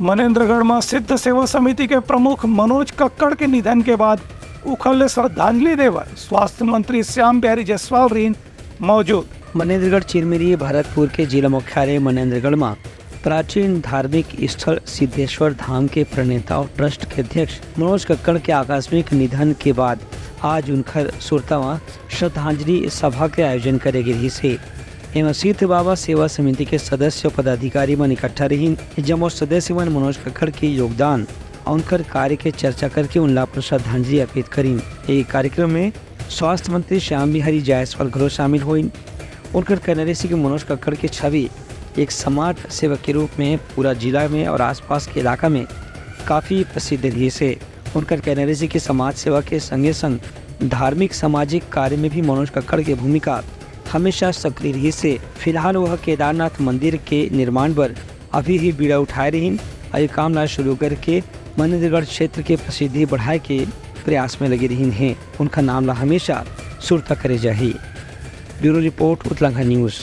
मनेंद्रगढ़ में सिद्ध सेवा समिति के प्रमुख मनोज कक्कड़ के निधन के बाद उखल श्रद्धांजलि देवर स्वास्थ्य मंत्री श्याम बिहारी जायसवाल रीन मौजूद। मनेंद्रगढ़ चिरमिरी भरतपुर के जिला मुख्यालय मनेंद्रगढ़ में प्राचीन धार्मिक स्थल सिद्धेश्वर धाम के प्रणेता और ट्रस्ट के अध्यक्ष मनोज कक्कड़ के आकस्मिक निधन के बाद आज उनकर सुरतावा श्रद्धांजलि सभा के आयोजन करे गई से एवं सिद्ध बाबा सेवा समिति के सदस्य पदाधिकारी मन इकट्ठा रही जमो सदस्य मन मनोज कक्कड़ के योगदान और उनकर कार्य के चर्चा करके उनला पर श्रद्धांजलि अर्पित करी। एक कार्यक्रम में स्वास्थ्य मंत्री श्याम बिहारी जायसवाल घरो शामिल हुई। उनकर कहना रही कि मनोज कक्कड़ की छवि एक समाज सेवक के रूप में पूरा जिला में और आसपास के इलाका में काफ़ी प्रसिद्ध रही से उनकर कहना रही कि समाज सेवा के संगे संग धार्मिक सामाजिक कार्य में भी मनोज कक्कड़ की भूमिका हमेशा सक्रिय रही से फिलहाल वह केदारनाथ मंदिर के निर्माण पर अभी ही बीड़ा उठाए रही और ये काम ना शुरू करके मनेंद्रगढ़ क्षेत्र के प्रसिद्धि बढ़ाए के प्रयास में लगी रही हैं। उनका नाम हमेशा सुरता करे जाही। Bureau report Uttarakhand news.